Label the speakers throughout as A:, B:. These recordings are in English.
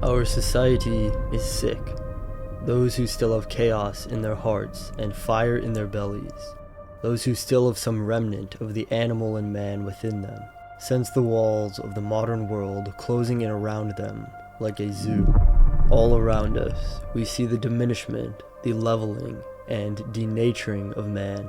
A: Our society is sick. Those who still have chaos in their hearts and fire in their bellies, those who still have some remnant of the animal and man within them, sense the walls of the modern world closing in around them like a zoo. All around us, we see the diminishment, the leveling, and denaturing of man.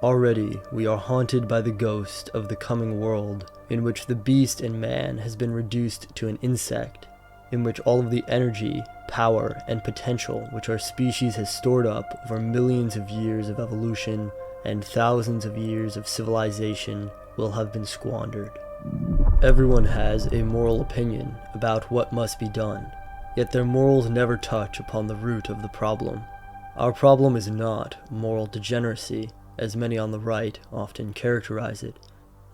A: Already, we are haunted by the ghost of the coming world, in which the beast in man has been reduced to an insect, in which all of the energy, power, and potential which our species has stored up over millions of years of evolution and thousands of years of civilization will have been squandered. Everyone has a moral opinion about what must be done, yet their morals never touch upon the root of the problem. Our problem is not moral degeneracy, as many on the right often characterize it,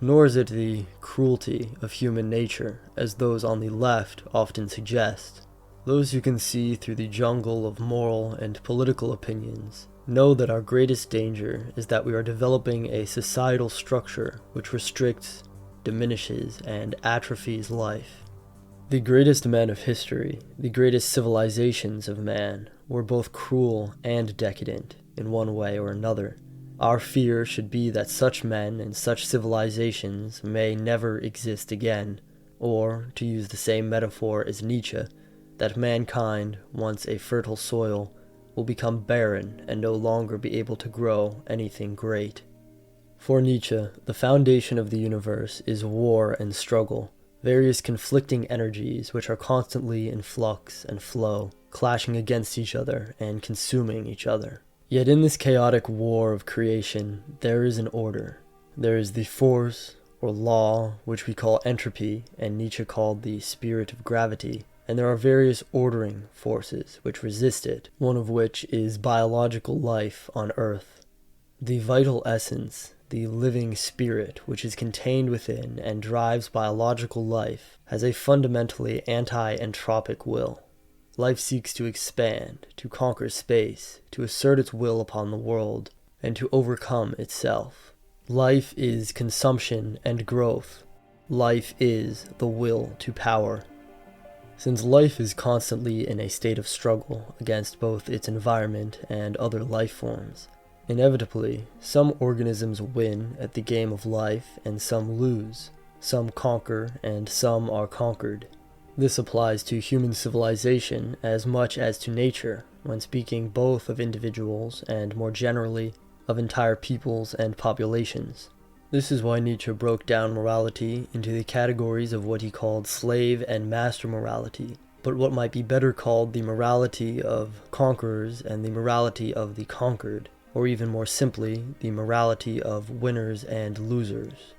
A: nor is it the cruelty of human nature, as those on the left often suggest. Those who can see through the jungle of moral and political opinions know that our greatest danger is that we are developing a societal structure which restricts, diminishes, and atrophies life. The greatest men of history, the greatest civilizations of man, were both cruel and decadent in one way or another. Our fear should be that such men and such civilizations may never exist again, or, to use the same metaphor as Nietzsche, that mankind, once a fertile soil, will become barren and no longer be able to grow anything great. For Nietzsche, the foundation of the universe is war and struggle, various conflicting energies which are constantly in flux and flow, clashing against each other and consuming each other. Yet in this chaotic war of creation, there is an order. There is the force, or law, which we call entropy, and Nietzsche called the spirit of gravity, and there are various ordering forces which resist it, one of which is biological life on Earth. The vital essence, the living spirit which is contained within and drives biological life, has a fundamentally anti-entropic will. Life seeks to expand, to conquer space, to assert its will upon the world, and to overcome itself. Life is consumption and growth. Life is the will to power. Since life is constantly in a state of struggle against both its environment and other life forms, inevitably, some organisms win at the game of life and some lose. Some conquer and some are conquered. This applies to human civilization as much as to nature, when speaking both of individuals and, more generally, of entire peoples and populations. This is why Nietzsche broke down morality into the categories of what he called slave and master morality, but what might be better called the morality of conquerors and the morality of the conquered, or even more simply, the morality of winners and losers.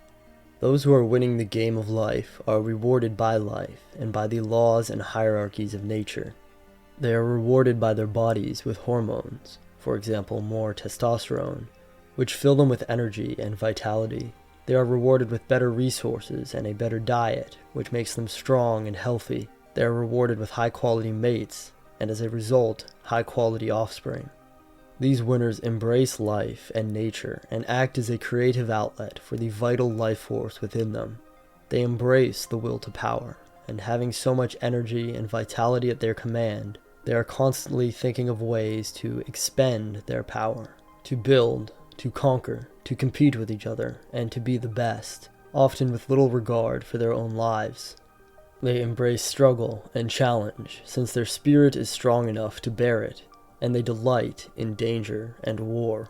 A: Those who are winning the game of life are rewarded by life and by the laws and hierarchies of nature. They are rewarded by their bodies with hormones, for example more testosterone, which fill them with energy and vitality. They are rewarded with better resources and a better diet, which makes them strong and healthy. They are rewarded with high-quality mates, and as a result, high-quality offspring. These winners embrace life and nature and act as a creative outlet for the vital life force within them. They embrace the will to power, and having so much energy and vitality at their command, they are constantly thinking of ways to expend their power, to build, to conquer, to compete with each other, and to be the best, often with little regard for their own lives. They embrace struggle and challenge, since their spirit is strong enough to bear it, and they delight in danger and war.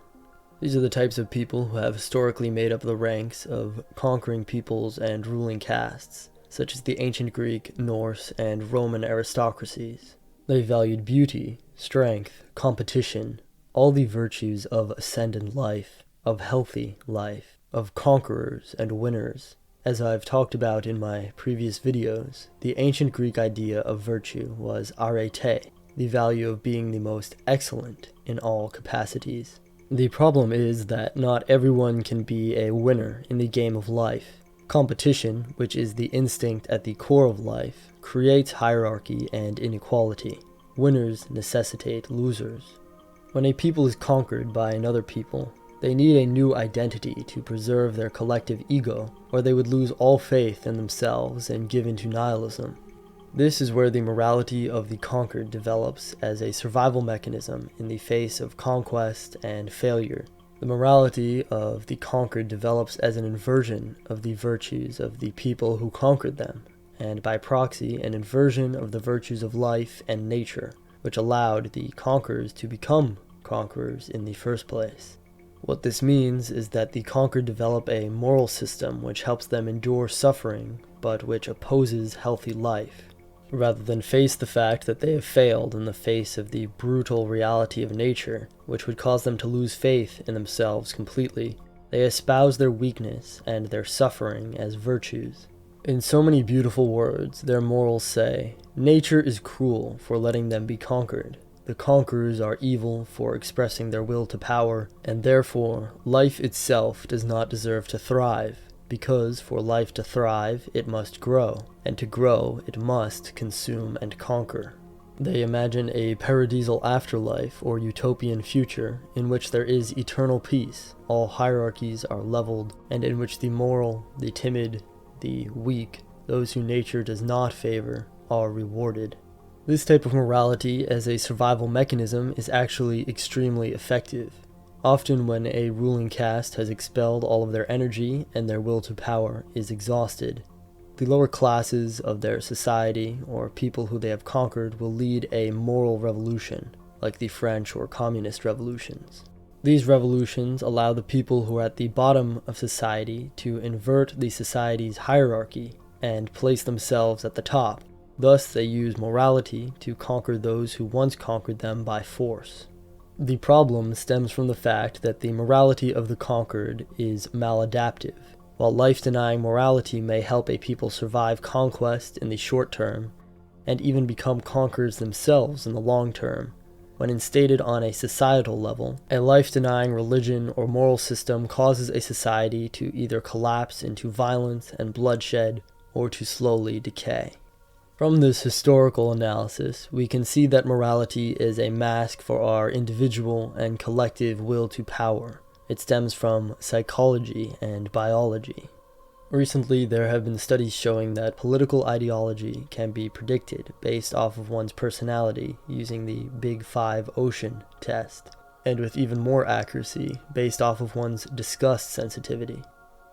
A: These are the types of people who have historically made up the ranks of conquering peoples and ruling castes, such as the ancient Greek, Norse, and Roman aristocracies. They valued beauty, strength, competition, all the virtues of ascendant life, of healthy life, of conquerors and winners. As I've talked about in my previous videos, the ancient Greek idea of virtue was arete, the value of being the most excellent in all capacities. The problem is that not everyone can be a winner in the game of life. Competition, which is the instinct at the core of life, creates hierarchy and inequality. Winners necessitate losers. When a people is conquered by another people, they need a new identity to preserve their collective ego, or they would lose all faith in themselves and give into nihilism. This is where the morality of the conquered develops as a survival mechanism in the face of conquest and failure. The morality of the conquered develops as an inversion of the virtues of the people who conquered them, and by proxy an inversion of the virtues of life and nature, which allowed the conquerors to become conquerors in the first place. What this means is that the conquered develop a moral system which helps them endure suffering, but which opposes healthy life. Rather than face the fact that they have failed in the face of the brutal reality of nature, which would cause them to lose faith in themselves completely, they espouse their weakness and their suffering as virtues. In so many beautiful words, their morals say, nature is cruel for letting them be conquered. The conquerors are evil for expressing their will to power, and therefore life itself does not deserve to thrive, because for life to thrive it must grow, and to grow it must consume and conquer. They imagine a paradisal afterlife or utopian future in which there is eternal peace, all hierarchies are leveled, and in which the moral, the timid, the weak, those who nature does not favor, are rewarded. This type of morality as a survival mechanism is actually extremely effective. Often when a ruling caste has expelled all of their energy and their will to power is exhausted, the lower classes of their society or people who they have conquered will lead a moral revolution, like the French or communist revolutions. These revolutions allow the people who are at the bottom of society to invert the society's hierarchy and place themselves at the top. Thus, they use morality to conquer those who once conquered them by force. The problem stems from the fact that the morality of the conquered is maladaptive. While life-denying morality may help a people survive conquest in the short term, and even become conquerors themselves in the long term, when instated on a societal level, a life-denying religion or moral system causes a society to either collapse into violence and bloodshed, or to slowly decay. From this historical analysis, we can see that morality is a mask for our individual and collective will to power. It stems from psychology and biology. Recently, there have been studies showing that political ideology can be predicted based off of one's personality using the Big Five Ocean test, and with even more accuracy based off of one's disgust sensitivity.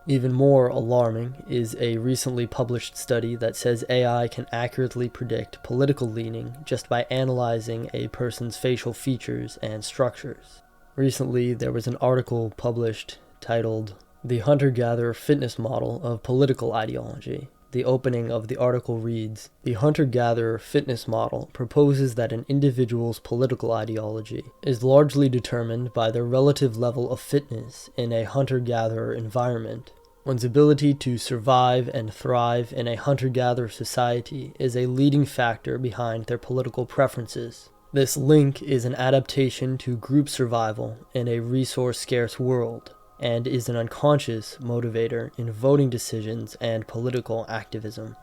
A: Even more alarming is a recently published study that says AI can accurately predict political leaning just by analyzing a person's facial features and structures. Recently, there was an article published titled "The Hunter-Gatherer Fitness Model of Political Ideology." The opening of the article reads, "The hunter-gatherer fitness model proposes that an individual's political ideology is largely determined by their relative level of fitness in a hunter-gatherer environment. One's ability to survive and thrive in a hunter-gatherer society is a leading factor behind their political preferences. This link is an adaptation to group survival in a resource-scarce world, and is an unconscious motivator in voting decisions and political activism."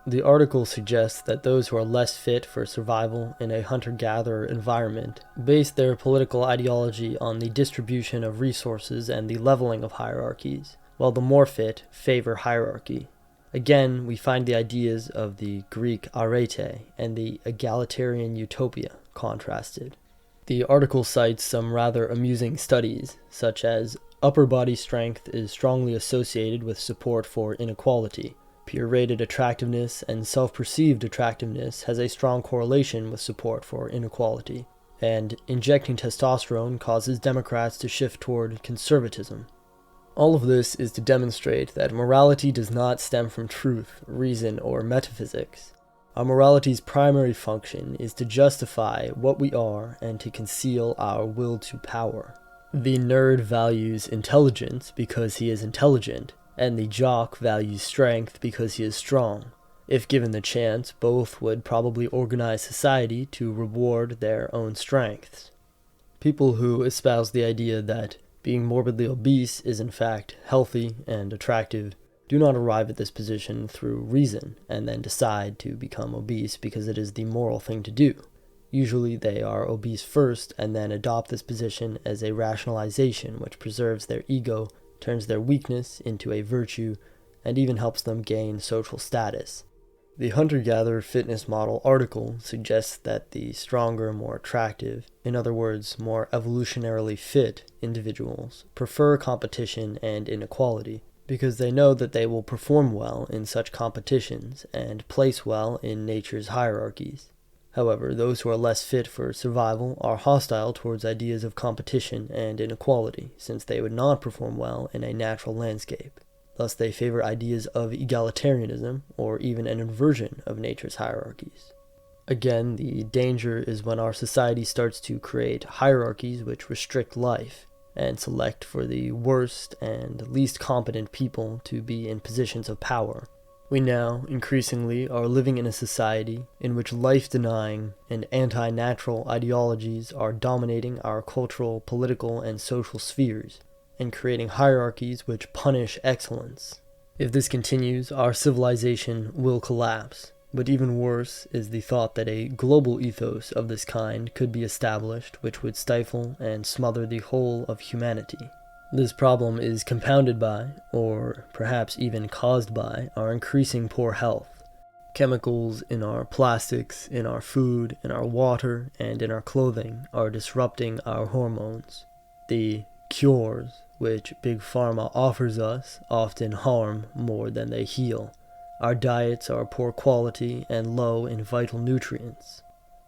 A: The article suggests that those who are less fit for survival in a hunter-gatherer environment base their political ideology on the distribution of resources and the leveling of hierarchies, while the more fit favor hierarchy. Again, we find the ideas of the Greek arete and the egalitarian utopia contrasted. The article cites some rather amusing studies, such as upper body strength is strongly associated with support for inequality. Peer-rated attractiveness and self-perceived attractiveness has a strong correlation with support for inequality. And injecting testosterone causes Democrats to shift toward conservatism. All of this is to demonstrate that morality does not stem from truth, reason, or metaphysics. Our morality's primary function is to justify what we are and to conceal our will to power. The nerd values intelligence because he is intelligent, and the jock values strength because he is strong. If given the chance, both would probably organize society to reward their own strengths. People who espouse the idea that being morbidly obese is in fact healthy and attractive do not arrive at this position through reason and then decide to become obese because it is the moral thing to do. Usually they are obese first and then adopt this position as a rationalization which preserves their ego, turns their weakness into a virtue, and even helps them gain social status. The hunter-gatherer fitness model article suggests that the stronger, more attractive, in other words, more evolutionarily fit individuals prefer competition and inequality because they know that they will perform well in such competitions and place well in nature's hierarchies. However, those who are less fit for survival are hostile towards ideas of competition and inequality, since they would not perform well in a natural landscape. Thus, they favor ideas of egalitarianism, or even an inversion of nature's hierarchies. Again, the danger is when our society starts to create hierarchies which restrict life, and select for the worst and least competent people to be in positions of power. We now, increasingly, are living in a society in which life-denying and anti-natural ideologies are dominating our cultural, political, and social spheres, and creating hierarchies which punish excellence. If this continues, our civilization will collapse. But even worse is the thought that a global ethos of this kind could be established which would stifle and smother the whole of humanity. This problem is compounded by, or perhaps even caused by, our increasing poor health. Chemicals in our plastics, in our food, in our water, and in our clothing are disrupting our hormones. The cures which Big Pharma offers us often harm more than they heal. Our diets are poor quality and low in vital nutrients.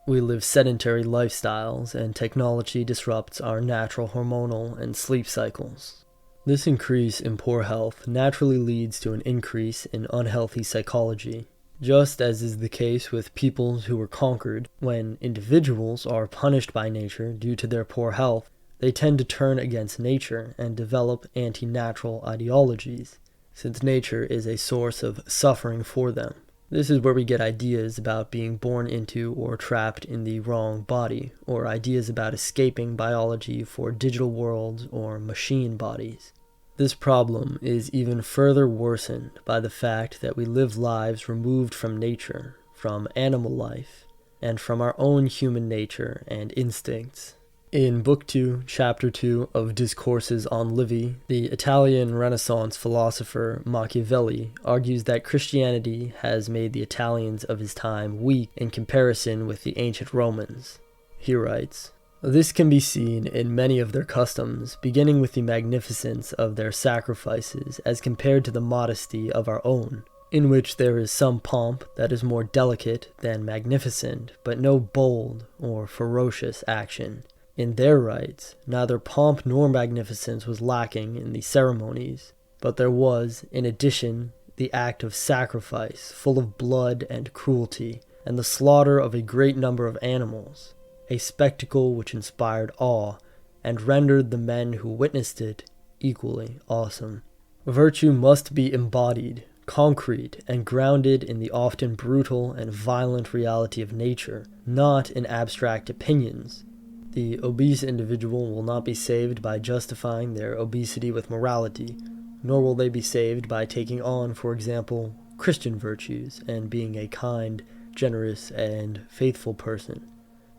A: We live sedentary lifestyles, and technology disrupts our natural hormonal and sleep cycles. This increase in poor health naturally leads to an increase in unhealthy psychology, just as is the case with peoples who were conquered. When individuals are punished by nature due to their poor health, they tend to turn against nature and develop anti-natural ideologies, since nature is a source of suffering for them. This is where we get ideas about being born into or trapped in the wrong body, or ideas about escaping biology for digital worlds or machine bodies. This problem is even further worsened by the fact that we live lives removed from nature, from animal life, and from our own human nature and instincts. In Book 2, Chapter 2 of Discourses on Livy, the Italian Renaissance philosopher Machiavelli argues that Christianity has made the Italians of his time weak in comparison with the ancient Romans. He writes, "This can be seen in many of their customs, beginning with the magnificence of their sacrifices as compared to the modesty of our own, in which there is some pomp that is more delicate than magnificent, but no bold or ferocious action. In their rites, neither pomp nor magnificence was lacking in the ceremonies, but there was, in addition, the act of sacrifice, full of blood and cruelty, and the slaughter of a great number of animals, a spectacle which inspired awe, and rendered the men who witnessed it equally awesome. Virtue must be embodied, concrete, and grounded in the often brutal and violent reality of nature, not in abstract opinions. The obese individual will not be saved by justifying their obesity with morality, nor will they be saved by taking on, for example, Christian virtues and being a kind, generous, and faithful person.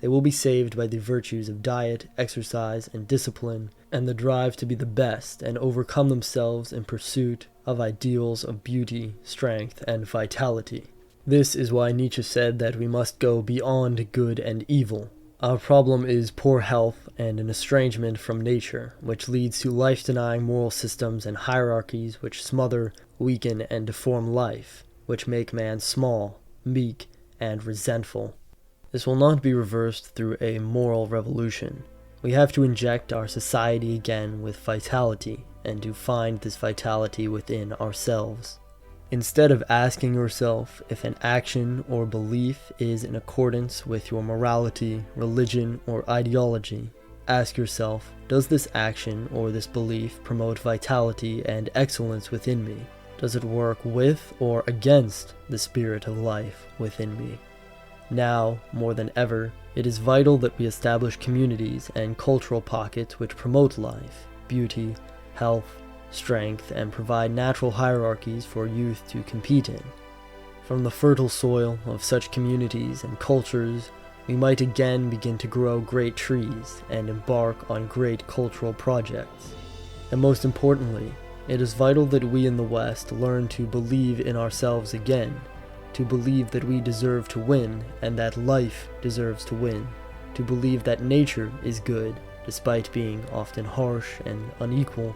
A: They will be saved by the virtues of diet, exercise, and discipline, and the drive to be the best and overcome themselves in pursuit of ideals of beauty, strength, and vitality. This is why Nietzsche said that we must go beyond good and evil. Our problem is poor health and an estrangement from nature, which leads to life-denying moral systems and hierarchies which smother, weaken, and deform life, which make man small, meek, and resentful. This will not be reversed through a moral revolution. We have to inject our society again with vitality, and to find this vitality within ourselves. Instead of asking yourself if an action or belief is in accordance with your morality, religion, or ideology, ask yourself, does this action or this belief promote vitality and excellence within me? Does it work with or against the spirit of life within me? Now, more than ever, it is vital that we establish communities and cultural pockets which promote life, beauty, health, strength, and provide natural hierarchies for youth to compete in. From the fertile soil of such communities and cultures, we might again begin to grow great trees and embark on great cultural projects. And most importantly, it is vital that we in the West learn to believe in ourselves again, to believe that we deserve to win and that life deserves to win, to believe that nature is good, despite being often harsh and unequal,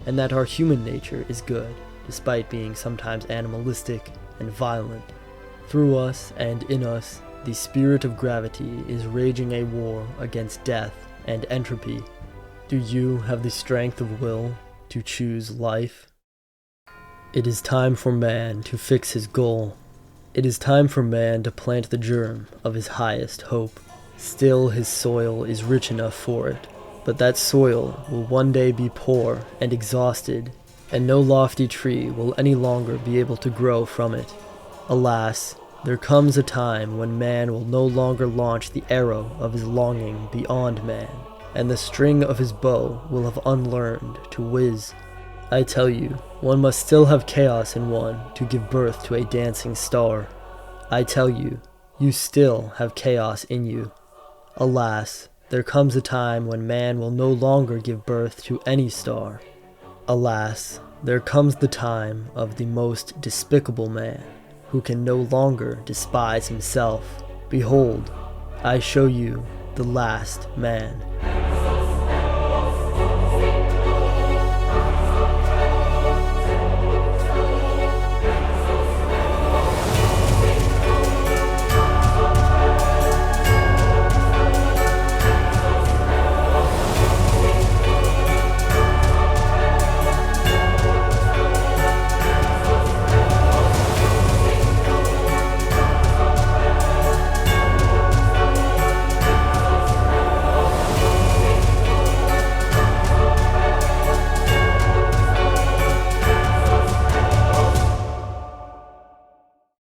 A: and that our human nature is good, despite being sometimes animalistic and violent. Through us and in us, the spirit of gravity is raging a war against death and entropy. Do you have the strength of will to choose life? It is time for man to fix his goal. It is time for man to plant the germ of his highest hope. Still his soil is rich enough for it, but that soil will one day be poor and exhausted, and no lofty tree will any longer be able to grow from it. Alas, there comes a time when man will no longer launch the arrow of his longing beyond man, and the string of his bow will have unlearned to whiz. I tell you, one must still have chaos in one to give birth to a dancing star. I tell you, you still have chaos in you. Alas, there comes a time when man will no longer give birth to any star. Alas, there comes the time of the most despicable man, who can no longer despise himself. Behold, I show you the last man.